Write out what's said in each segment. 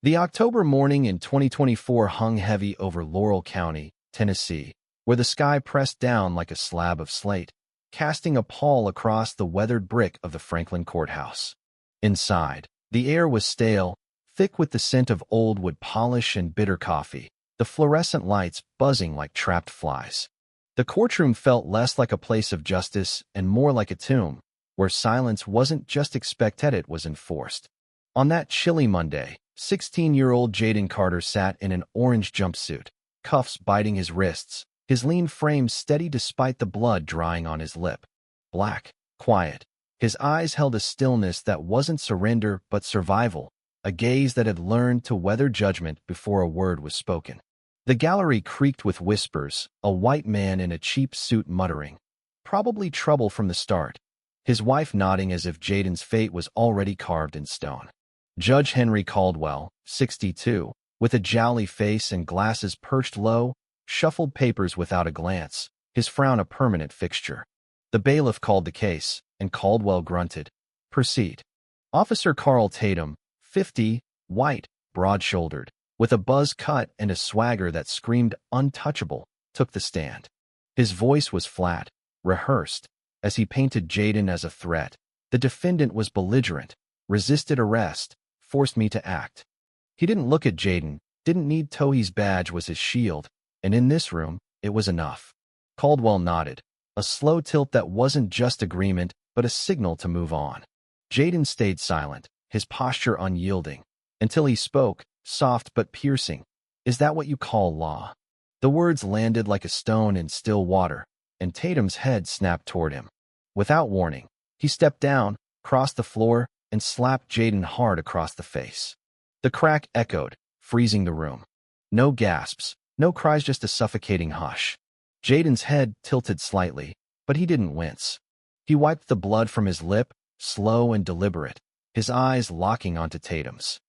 The October morning in 2024 hung heavy over Laurel County, Tennessee, where the sky pressed down like a slab of slate, casting a pall across the weathered brick of the Franklin courthouse. Inside, the air was stale, thick with the scent of old wood polish and bitter coffee, the fluorescent lights buzzing like trapped flies. The courtroom felt less like a place of justice and more like a tomb, where silence wasn't just expected, it was enforced. On that chilly Monday, 16-year-old Jaden Carter sat in an orange jumpsuit, cuffs biting his wrists, his lean frame steady despite the blood drying on his lip. Black, quiet. His eyes held a stillness that wasn't surrender but survival, a gaze that had learned to weather judgment before a word was spoken. The gallery creaked with whispers, a white man in a cheap suit muttering, "Probably trouble from the start," his wife nodding as if Jaden's fate was already carved in stone. Judge Henry Caldwell, 62, with a jowly face and glasses perched low, shuffled papers without a glance, his frown a permanent fixture. The bailiff called the case, and Caldwell grunted, "Proceed." Officer Carl Tatum, 50, white, broad-shouldered, with a buzz cut and a swagger that screamed untouchable, took the stand. His voice was flat, rehearsed, as he painted Jaden as a threat. The defendant was belligerent, resisted arrest, forced me to act. He didn't look at Jaden, didn't need Tohe's badge was his shield, and in this room, it was enough. Caldwell nodded, a slow tilt that wasn't just agreement, but a signal to move on. Jaden stayed silent, his posture unyielding, until he spoke, soft but piercing. "Is that what you call law?" The words landed like a stone in still water, and Tatum's head snapped toward him. Without warning, he stepped down, crossed the floor, and slapped Jaden hard across the face. The crack echoed, freezing the room. No gasps, no cries, just a suffocating hush. Jaden's head tilted slightly, but he didn't wince. He wiped the blood from his lip, slow and deliberate, his eyes locking onto Tatum's.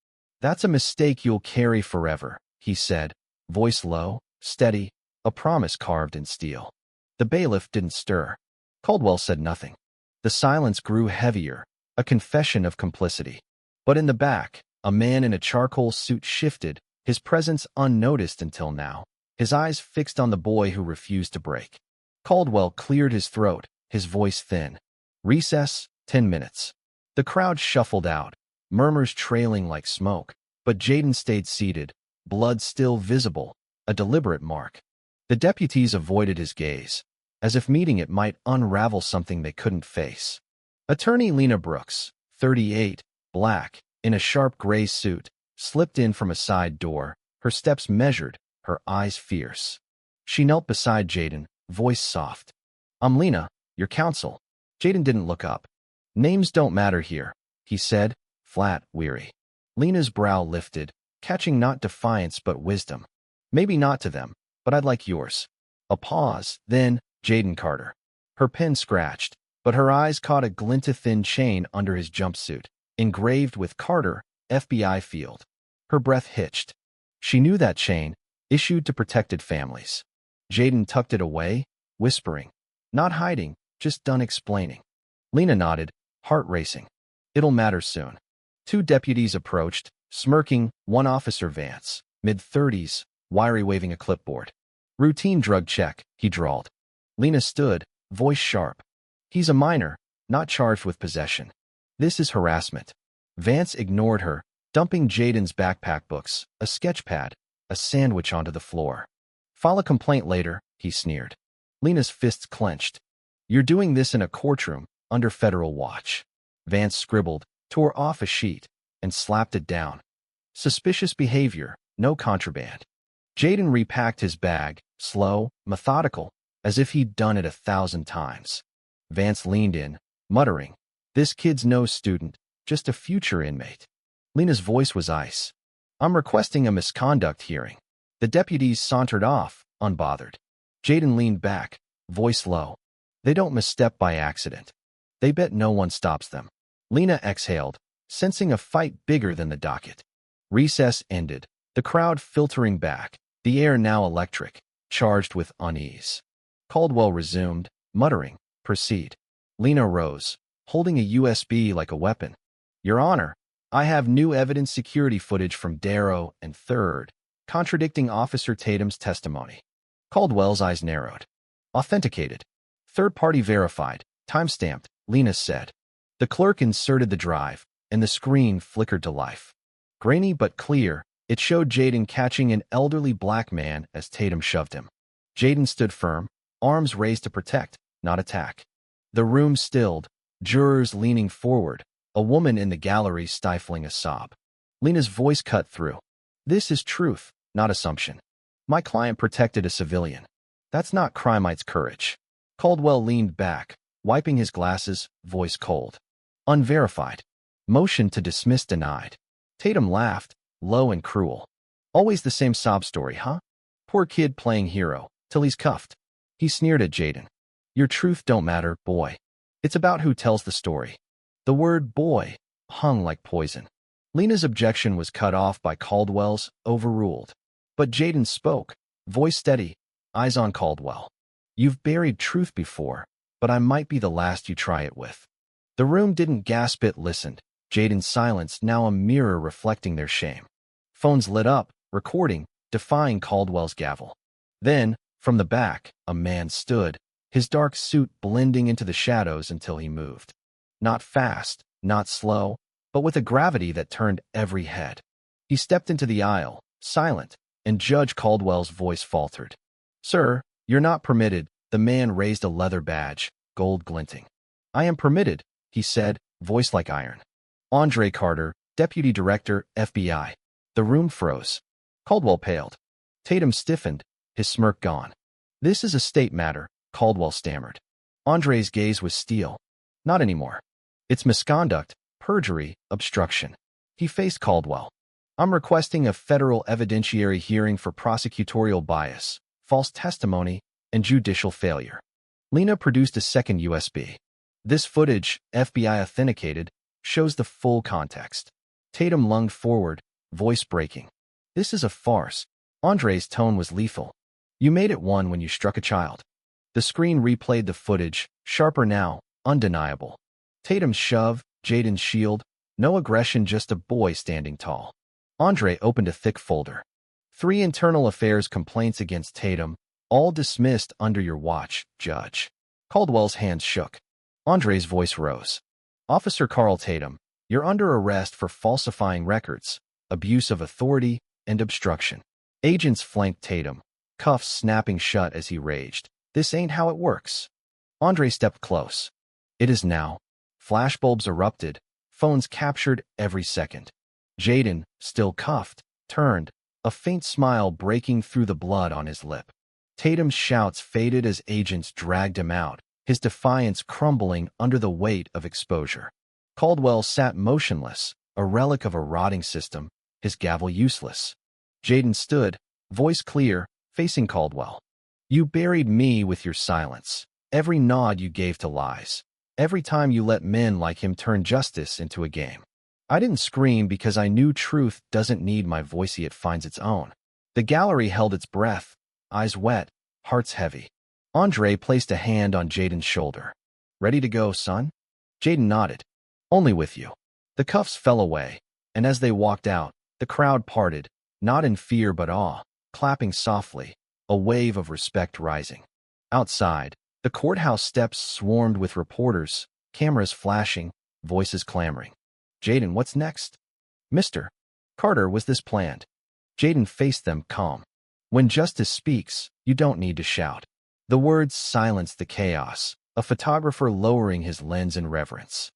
"That's a mistake you'll carry forever," he said, voice low, steady, a promise carved in steel. The bailiff didn't stir. Caldwell said nothing. The silence grew heavier, a confession of complicity. But in the back, a man in a charcoal suit shifted, his presence unnoticed until now, his eyes fixed on the boy who refused to break. Caldwell cleared his throat, his voice thin. "Recess, 10 minutes." The crowd shuffled out, murmurs trailing like smoke, but Jaden stayed seated, blood still visible, a deliberate mark. The deputies avoided his gaze, as if meeting it might unravel something they couldn't face. Attorney Lena Brooks, 38, black, in a sharp gray suit, slipped in from a side door, her steps measured, her eyes fierce. She knelt beside Jaden, voice soft. "I'm Lena, your counsel." Jaden didn't look up. "Names don't matter here," he said, flat, weary. Lena's brow lifted, catching not defiance but wisdom. "Maybe not to them, but I'd like yours." A pause, then, "Jaden Carter." Her pen scratched, but her eyes caught a glint of thin chain under his jumpsuit, engraved with Carter, FBI field. Her breath hitched. She knew that chain, issued to protected families. Jaden tucked it away, whispering. Not hiding, just done explaining. Lena nodded, heart racing. "It'll matter soon." Two deputies approached, smirking, one officer Vance, mid-30s, wiry waving a clipboard. "Routine drug check," he drawled. Lena stood, voice sharp. "He's a minor, not charged with possession. This is harassment." Vance ignored her, dumping Jaden's backpack books, a sketch pad, a sandwich onto the floor. "File a complaint later," he sneered. Lena's fists clenched. "You're doing this in a courtroom, under federal watch." Vance scribbled, tore off a sheet, and slapped it down. "Suspicious behavior, no contraband." Jaden repacked his bag, slow, methodical, as if he'd done it 1,000 times. Vance leaned in, muttering, "This kid's no student, just a future inmate." Lena's voice was ice. "I'm requesting a misconduct hearing." The deputies sauntered off, unbothered. Jaden leaned back, voice low. "They don't misstep by accident. They bet no one stops them." Lena exhaled, sensing a fight bigger than the docket. Recess ended, the crowd filtering back, the air now electric, charged with unease. Caldwell resumed, muttering, "Proceed." Lena rose, holding a USB like a weapon. "Your Honor, I have new evidence security footage from Darrow and Third, contradicting Officer Tatum's testimony. Caldwell's eyes narrowed. Authenticated. Third-party verified. Timestamped, Lena said. The clerk inserted the drive, and the screen flickered to life. Grainy but clear, it showed Jaden catching an elderly black man as Tatum shoved him. Jaden stood firm, arms raised to protect, not attack. The room stilled, jurors leaning forward, a woman in the gallery stifling a sob. Lena's voice cut through. This is truth, not assumption. My client protected a civilian. That's not Crimite's courage. Caldwell leaned back, wiping his glasses, voice cold. Unverified. Motion to dismiss denied. Tatum laughed, low and cruel. Always the same sob story, huh? Poor kid playing hero, till he's cuffed. He sneered at Jaden. Your truth don't matter, boy. It's about who tells the story. The word boy hung like poison. Lena's objection was cut off by Caldwell's, overruled. But Jaden spoke, voice steady, eyes on Caldwell. You've buried truth before, but I might be the last you try it with. The room didn't gasp, it listened. Jaden's silence now a mirror reflecting their shame. Phones lit up, recording, defying Caldwell's gavel. Then, from the back, a man stood, his dark suit blending into the shadows until he moved. Not fast, not slow, but with a gravity that turned every head. He stepped into the aisle, silent, and Judge Caldwell's voice faltered. Sir, you're not permitted. The man raised a leather badge, gold glinting. I am permitted, he said, voice like iron. Andre Carter, Deputy Director, FBI. The room froze. Caldwell paled. Tatum stiffened, his smirk gone. This is a state matter, Caldwell stammered. Andre's gaze was steel. Not anymore. It's misconduct, perjury, obstruction. He faced Caldwell. I'm requesting a federal evidentiary hearing for prosecutorial bias, false testimony, and judicial failure. Lena produced a second USB. This footage, FBI authenticated, shows the full context. Tatum lunged forward, voice breaking. This is a farce. Andre's tone was lethal. You made it one when you struck a child. The screen replayed the footage, sharper now, undeniable. Tatum's shove, Jaden's shield, no aggression, just a boy standing tall. Andre opened a thick folder. 3 internal affairs complaints against Tatum, all dismissed under your watch, Judge. Caldwell's hands shook. Andre's voice rose. Officer Carl Tatum, you're under arrest for falsifying records, abuse of authority, and obstruction. Agents flanked Tatum, cuffs snapping shut as he raged. This ain't how it works. Andre stepped close. It is now. Flashbulbs erupted, phones captured every second. Jaden, still cuffed, turned, a faint smile breaking through the blood on his lip. Tatum's shouts faded as agents dragged him out, his defiance crumbling under the weight of exposure. Caldwell sat motionless, a relic of a rotting system, his gavel useless. Jaden stood, voice clear, facing Caldwell. You buried me with your silence. Every nod you gave to lies. Every time you let men like him turn justice into a game. I didn't scream because I knew truth doesn't need my voice, it finds its own. The gallery held its breath, eyes wet, hearts heavy. Andre placed a hand on Jaden's shoulder. Ready to go, son? Jaden nodded. Only with you. The cuffs fell away, and as they walked out, the crowd parted, not in fear but awe, clapping softly, a wave of respect rising. Outside, the courthouse steps swarmed with reporters, cameras flashing, voices clamoring. Jaden, what's next? Mr. Carter, was this planned? Jaden faced them calm. When justice speaks, you don't need to shout. The words silenced the chaos, a photographer lowering his lens in reverence.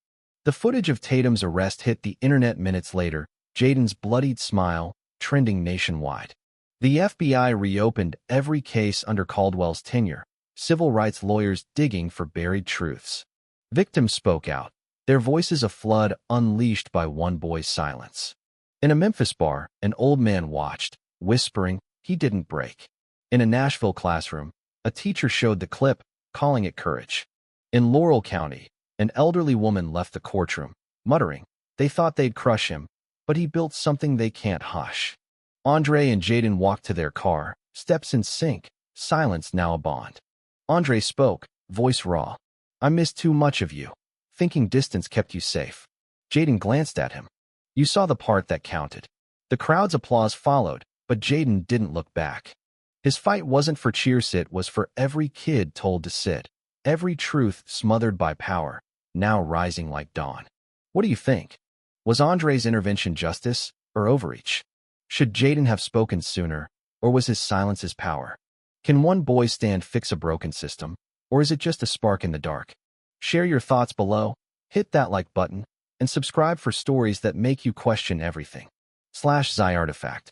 The footage of Tatum's arrest hit the internet minutes later, Jaden's bloodied smile, trending nationwide. The FBI reopened every case under Caldwell's tenure, civil rights lawyers digging for buried truths. Victims spoke out, their voices a flood unleashed by one boy's silence. In a Memphis bar, an old man watched, whispering, he didn't break. In a Nashville classroom, a teacher showed the clip, calling it courage. In Laurel County, an elderly woman left the courtroom, muttering, they thought they'd crush him, but he built something they can't hush. Andre and Jaden walked to their car, steps in sync, silence now a bond. Andre spoke, voice raw. I missed too much of you. Thinking distance kept you safe. Jaden glanced at him. You saw the part that counted. The crowd's applause followed, but Jaden didn't look back. His fight wasn't for cheers, it was for every kid told to sit, every truth smothered by power, now rising like dawn. What do you think? Was Andre's intervention justice or overreach? Should Jaden have spoken sooner, or was his silence his power? Can one boy's stand fix a broken system, or is it just a spark in the dark? Share your thoughts below, hit that like button, and subscribe for stories that make you question everything. /Zyartifact